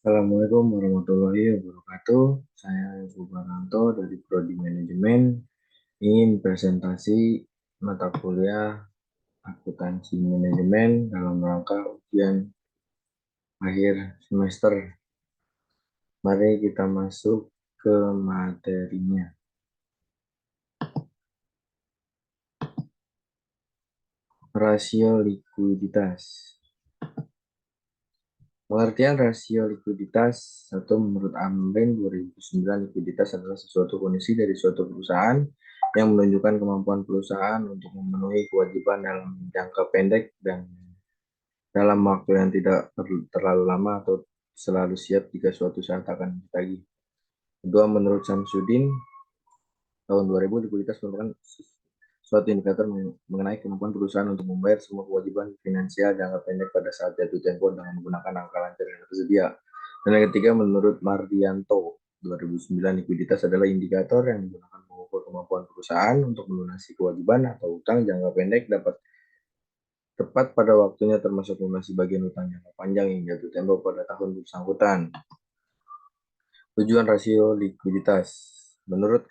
Assalamualaikum warahmatullahi wabarakatuh. Saya Yusuf Baranto dari Prodi Manajemen ingin presentasi mata kuliah akuntansi manajemen dalam rangka ujian akhir semester. Mari kita masuk ke materinya. Rasio likuiditas. Pengertian rasio likuiditas satu menurut Amrin 2009, likuiditas adalah sesuatu kondisi dari suatu perusahaan yang menunjukkan kemampuan perusahaan untuk memenuhi kewajiban dalam jangka pendek dan dalam waktu yang tidak terlalu lama atau selalu siap jika suatu saat akan ditagih. Kedua, menurut Samsudin, tahun 2000, likuiditas merupakan suatu indikator mengenai kemampuan perusahaan untuk membayar semua kewajiban finansial jangka pendek pada saat jatuh tempo dengan menggunakan angka lancar yang tersedia. Dan yang ketiga, menurut Mardianto, 2009, likuiditas adalah indikator yang digunakan mengukur kemampuan perusahaan untuk melunasi kewajiban atau utang jangka pendek dapat tepat pada waktunya, termasuk melunasi bagian utang jangka panjang yang jatuh tempo pada tahun bersangkutan. Tujuan rasio likuiditas. Menurut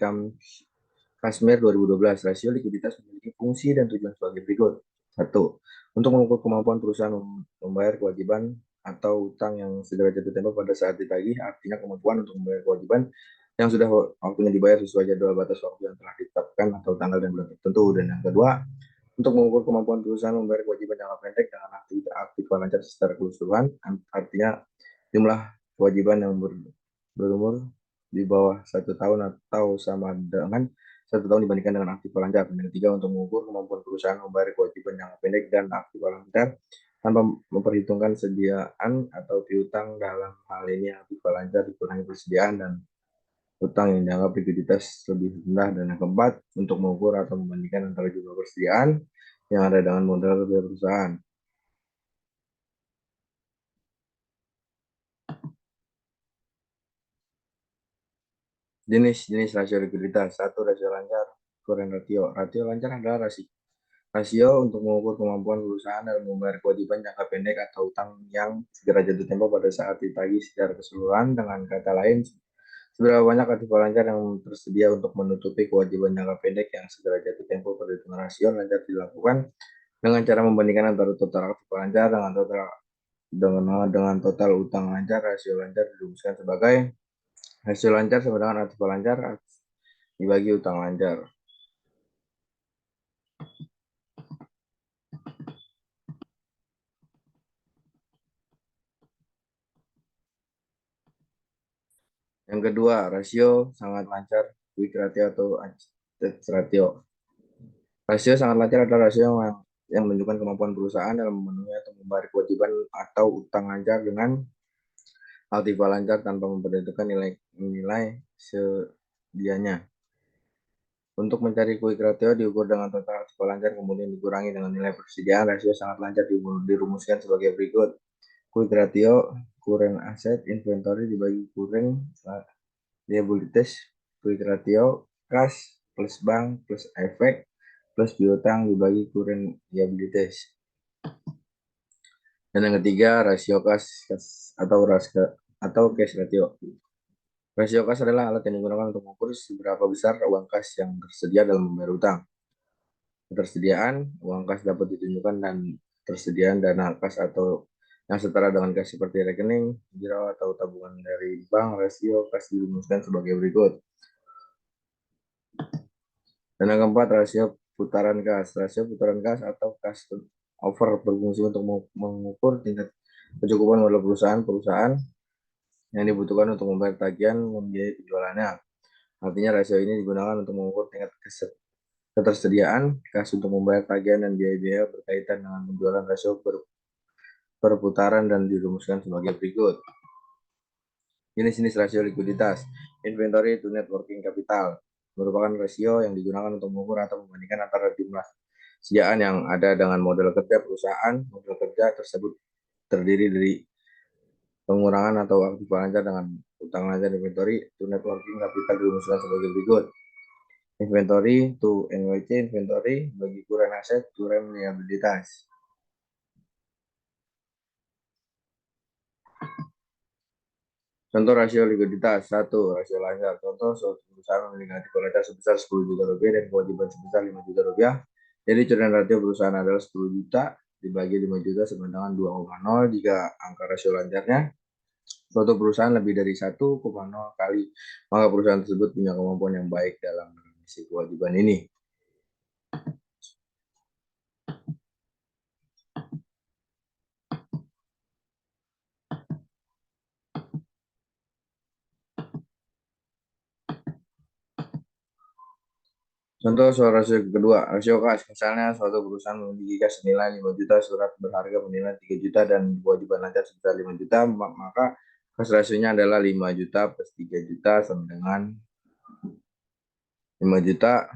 Kasmir 2012, rasio likuiditas memiliki fungsi dan tujuan sebagai berikut. 1. Untuk mengukur kemampuan perusahaan membayar kewajiban atau utang yang segera jatuh tempo pada saat ditagih, artinya kemampuan untuk membayar kewajiban yang sudah waktunya dibayar sesuai jadwal batas waktu yang telah ditetapkan atau tanggal dan bulan tertentu. Dan yang kedua, untuk mengukur kemampuan perusahaan membayar kewajiban jangka pendek dengan aktif lancar secara keseluruhan, artinya jumlah kewajiban yang berumur di bawah 1 tahun atau sama dengan 1 tahun dibandingkan dengan aktif lancar. Dan ketiga, untuk mengukur kemampuan perusahaan membayar kewajiban jangka pendek dan aktif lancar tanpa memperhitungkan sediaan atau piutang. Dalam hal ini aktif lancar dikurangi persediaan dan utang yang dianggap likuiditas lebih rendah. Dan yang keempat, untuk mengukur atau membandingkan antara jumlah persediaan yang ada dengan modal kerja perusahaan. Jenis-jenis rasio likuiditas. 1. Rasio lancar, current ratio. Rasio lancar adalah rasio untuk mengukur kemampuan perusahaan dalam membayar kewajiban jangka pendek atau utang yang segera jatuh tempo pada saat ditagih secara keseluruhan. Dengan kata lain, seberapa banyak aktif lancar yang tersedia untuk menutupi kewajiban jangka pendek yang segera jatuh tempo. Perhitungan rasio lancar dilakukan dengan cara membandingkan antara total aktif lancar dengan total utang lancar. Rasio lancar dirumuskan sebagai rasio lancar sama dengan aktif lancar dibagi utang lancar. Yang kedua, rasio sangat lancar, quick ratio atau Average ratio. Rasio sangat lancar adalah rasio yang menunjukkan kemampuan perusahaan dalam memenuhi atau membayar kewajiban atau utang lancar dengan aktif lancar tanpa memperhitungkan nilai sedianya. Untuk mencari quick ratio diukur dengan total aktif lancar kemudian dikurangi dengan nilai persediaan. Rasio sangat lancar dirumuskan sebagai berikut. Quick ratio, current asset inventory dibagi current liabilities. Quick ratio, cash plus bank plus efek plus piutang dibagi current liabilities. Dan yang ketiga, rasio cash atau cash ratio. Rasio kas adalah alat yang digunakan untuk mengukur seberapa besar uang kas yang tersedia dalam membayar utang. Ketersediaan uang kas dapat ditunjukkan dan tersediaan dana kas atau yang setara dengan kas seperti rekening, giro atau tabungan dari bank. Rasio kas dirumuskan sebagai berikut. Dan yang keempat, rasio putaran kas. Rasio putaran kas atau kas over berfungsi untuk mengukur tingkat kecukupan modal perusahaan yang dibutuhkan untuk membayar tagihan membiayai penjualannya. Artinya rasio ini digunakan untuk mengukur tingkat ketersediaan kas untuk membayar tagihan dan biaya-biaya berkaitan dengan penjualan. Rasio perputaran dan dirumuskan sebagai berikut. Jenis-jenis rasio likuiditas. Inventory to net working capital merupakan rasio yang digunakan untuk mengukur atau membandingkan antara jumlah sediaan yang ada dengan modal kerja perusahaan. Modal kerja tersebut terdiri dari pengurangan atau aktif lancar dengan utang lancar. Inventory to net working capital dirumuskan sebagai berikut. Inventory to NWC inventory bagi current asset current liabilitas. Contoh rasio likuiditas. 1. Rasio lancar. Contoh, suatu perusahaan memiliki kualitas sebesar 10 juta rupiah dan kewajiban sebesar 5 juta rupiah. Jadi current ratio perusahaan adalah 10 juta dibagi 5 juta sama dengan 2,0 jika angka rasio lancarnya suatu perusahaan lebih dari 1,0 kali, maka perusahaan tersebut punya kemampuan yang baik dalam mengisi kewajiban ini. Contoh soal rasio kedua, rasio kas. Misalnya suatu perusahaan memiliki kas senilai 5 juta, surat berharga menilai 3 juta, dan kewajiban lancar sebesar 5 juta, maka kas rasionya adalah 5 juta plus 3 juta sama dengan 5 juta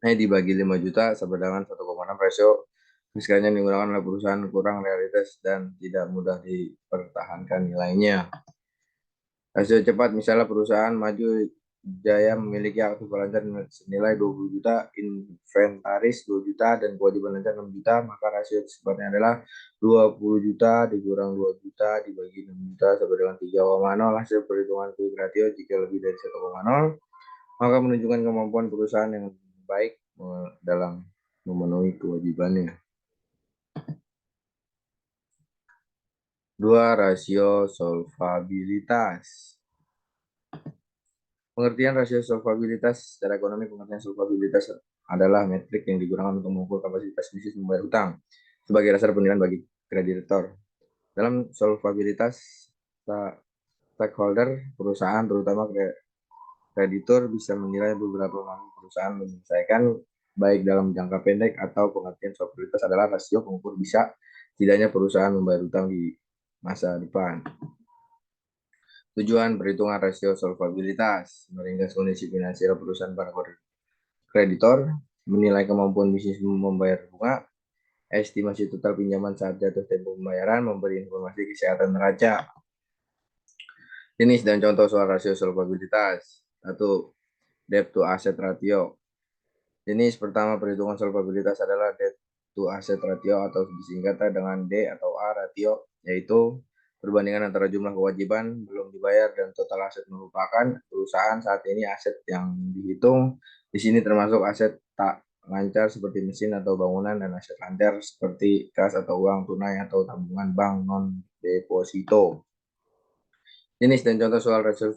dibagi 5 juta sama dengan 1,6. Rasio fiskanya digunakan oleh perusahaan kurang realitas dan tidak mudah dipertahankan nilainya. Rasio cepat, misalnya perusahaan maju jaya memiliki aktif lancar senilai 20 juta, inventaris 2 juta, dan kewajiban lancar 6 juta, maka rasio cepatnya adalah 20 juta dikurang 2 juta dibagi 6 juta sama dengan 3,0. Hasil perhitungan quick ratio jika lebih dari 1,0, maka menunjukkan kemampuan perusahaan yang baik dalam memenuhi kewajibannya. 2. Rasio solvabilitas. Pengertian rasio solvabilitas secara ekonomi. Pengertian solvabilitas adalah metrik yang digunakan untuk mengukur kapasitas bisnis membayar hutang sebagai dasar penilaian bagi kreditor. Dalam solvabilitas, stakeholder perusahaan, terutama kreditur, bisa menilai beberapa mampu perusahaan menyelesaikan baik dalam jangka pendek atau pengertian solvabilitas adalah rasio pengukur bisa tidaknya perusahaan membayar hutang di masa depan. Tujuan perhitungan rasio solvabilitas: meringkas kondisi finansial perusahaan para kreditor, menilai kemampuan bisnis membayar bunga, estimasi total pinjaman saat jatuh tempo pembayaran, memberi informasi kesehatan neraca. Jenis dan contoh soal rasio solvabilitas. 1. Debt to asset ratio. Jenis pertama perhitungan solvabilitas adalah debt to asset ratio atau disingkat dengan D atau A ratio, yaitu perbandingan antara jumlah kewajiban belum dibayar dan total aset merupakan perusahaan saat ini. Aset yang dihitung di sini termasuk aset tak lancar seperti mesin atau bangunan dan aset lancar seperti kas atau uang tunai atau tabungan bank non deposito. Jenis dan contoh soal rasio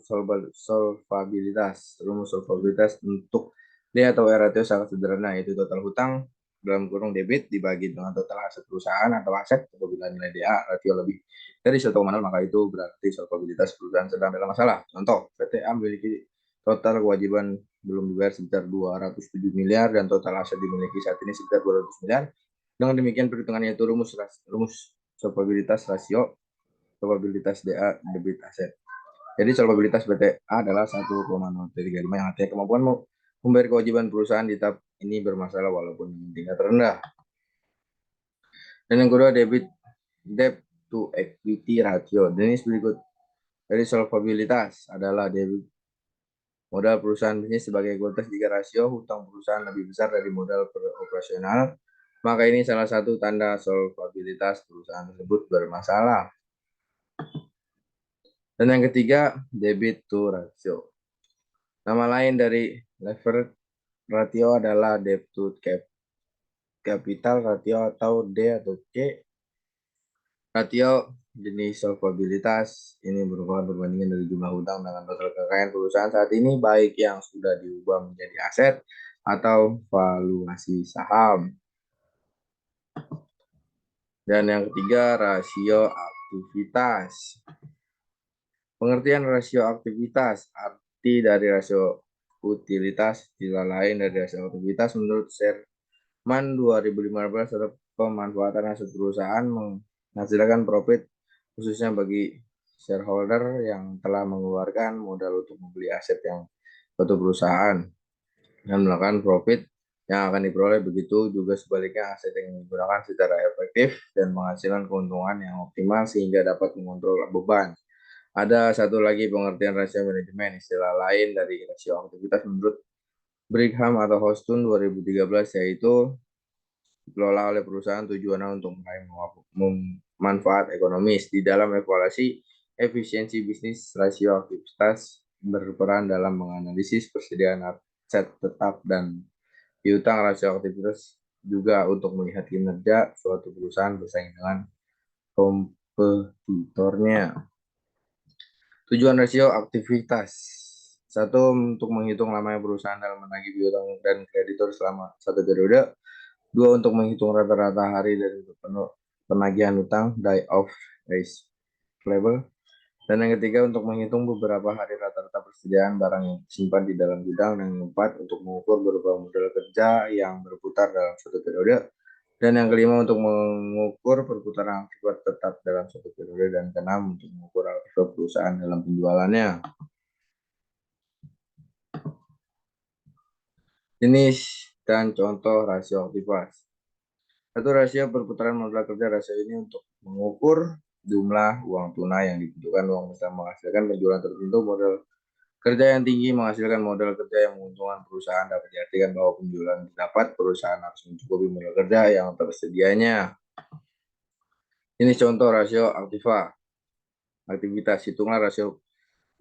solvabilitas. Rumus solvabilitas untuk D atau E ratio sangat sederhana, yaitu total hutang dalam kurung debit dibagi dengan total aset perusahaan atau aset. Apabila nilai DA ratio lebih dari 1,0, maka itu berarti solvabilitas perusahaan sedang dalam masalah. Contoh, PT A memiliki total kewajiban belum dibayar sebesar 207 miliar dan total aset dimiliki saat ini sebesar 200 miliar. Dengan demikian perhitungannya itu rumus solvabilitas rasio solvabilitas DA debit aset. Jadi solvabilitas PT A adalah 1,035, yang artinya kemampuan membayar kewajiban perusahaan di tahap ini bermasalah walaupun tingkat rendah. Dan yang kedua, debt to equity ratio. Jenis berikut dari solvabilitas adalah debit modal perusahaan bisnis sebagai ekuitas. Jika rasio hutang perusahaan lebih besar dari modal operasional, maka ini salah satu tanda solvabilitas perusahaan tersebut bermasalah. Dan yang ketiga, debit to ratio. Nama lain dari leverage ratio adalah debt to capital ratio atau D atau C. Ratio jenis solvabilitas ini merupakan perbandingan dari jumlah hutang dengan total kekayaan perusahaan saat ini, baik yang sudah diubah menjadi aset atau valuasi saham. Dan yang ketiga, rasio aktivitas. Pengertian rasio aktivitas. Arti dari rasio utilitas, istilah lain dari rasio aktivitas menurut Sherman 2015 adalah pemanfaatan aset perusahaan menghasilkan profit khususnya bagi shareholder yang telah mengeluarkan modal untuk membeli aset yang suatu perusahaan dan melakukan profit yang akan diperoleh. Begitu juga sebaliknya, aset yang digunakan secara efektif dan menghasilkan keuntungan yang optimal sehingga dapat mengontrol beban. Ada satu lagi pengertian rasio manajemen, istilah lain dari rasio aktivitas menurut Brigham atau Houston 2013, yaitu dikelola oleh perusahaan tujuannya untuk meraih manfaat ekonomis. Di dalam evaluasi efisiensi bisnis rasio aktivitas berperan dalam menganalisis persediaan aset tetap dan piutang rasio aktivitas juga untuk melihat kinerja suatu perusahaan bersaing dengan kompetitornya. Tujuan rasio aktivitas. Satu, untuk menghitung lamanya perusahaan dalam menagih piutang dan kreditur selama satu periode. Dua, untuk menghitung rata-rata hari dari penagihan utang, die of race level. Dan yang ketiga, untuk menghitung beberapa hari rata-rata persediaan barang yang disimpan di dalam gudang. Dan yang keempat, untuk mengukur beberapa modal kerja yang berputar dalam suatu periode. Dan yang kelima, untuk mengukur perputaran akibat tetap dalam suatu periode. Dan keenam, untuk mengukur akibat perusahaan dalam penjualannya. Jenis dan contoh rasio aktivitas. Satu, rasio perputaran modal kerja. Rasio ini untuk mengukur jumlah uang tunai yang dibutuhkan uang bisa menghasilkan penjualan tertentu. Modal kerja yang tinggi menghasilkan modal kerja yang menguntungkan perusahaan. Dapat diartikan bahwa penjualan didapat, perusahaan harus mencukupi modal kerja yang tersedianya. Ini contoh rasio aktivitas. Hitunglah rasio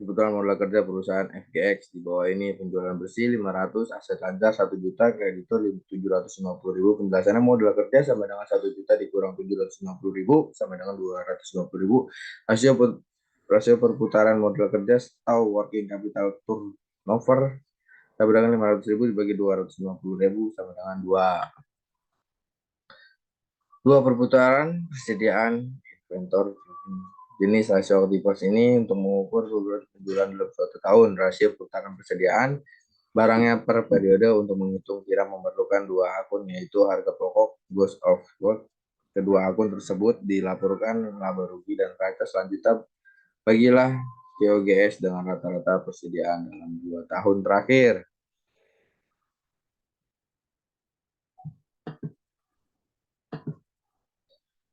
kebutuhan modal kerja perusahaan FGX. Di bawah ini penjualan bersih 500, aset lancar 1 juta, kreditur 750.000. Penjelasannya modal kerja sama dengan 1 juta dikurang 750.000 sama dengan 250.000. Rasio perputaran modal kerja atau working capital turnover sama dengan 500.000 dibagi 250.000 sama dengan 2. Perputaran persediaan inventor. Jenis rasio aktivitas ini untuk mengukur penjualan dalam suatu tahun. Rasio putaran persediaan barangnya per periode untuk menghitung kira memerlukan 2 akun, yaitu harga pokok, cost of goods. Kedua akun tersebut dilaporkan laba rugi dan neraca. Selanjutnya bagilah COGS dengan rata-rata persediaan dalam 2 tahun terakhir.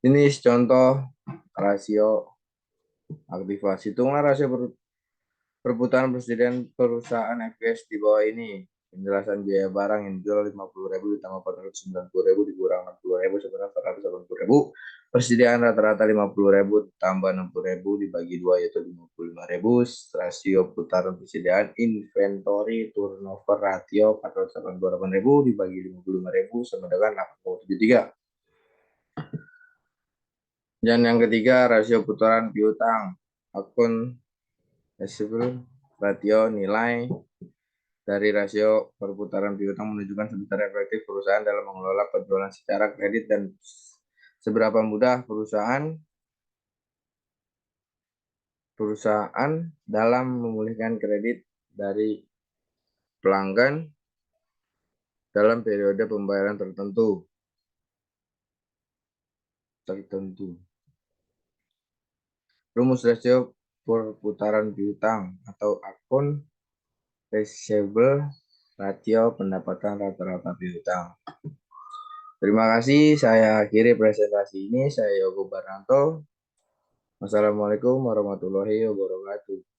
Jenis contoh rasio aktivitas. Hitunglah rasio perputaran persediaan perusahaan FGS di bawah ini. Penjelasan biaya barang yang dijual 50.000 ditambah 490.000 dikurang 60.000 sebenarnya 480.000. Persediaan rata-rata 50.000 tambah 60.000 dibagi 2 yaitu 55.000. Rasio putaran persediaan inventory turnover ratio 488.000 dibagi 55.000 sama dengan 8,73. Dan yang ketiga, rasio putaran piutang akun receivable ratio nilai dari rasio perputaran piutang menunjukkan seberapa efektif perusahaan dalam mengelola penjualan secara kredit dan seberapa mudah perusahaan dalam memulihkan kredit dari pelanggan dalam periode pembayaran tertentu. Rumus rasio perputaran piutang atau akun receivable ratio pendapatan rata-rata piutang. Terima kasih, saya akhiri presentasi ini. Saya Yogo Barnanto. Wassalamualaikum warahmatullahi wabarakatuh.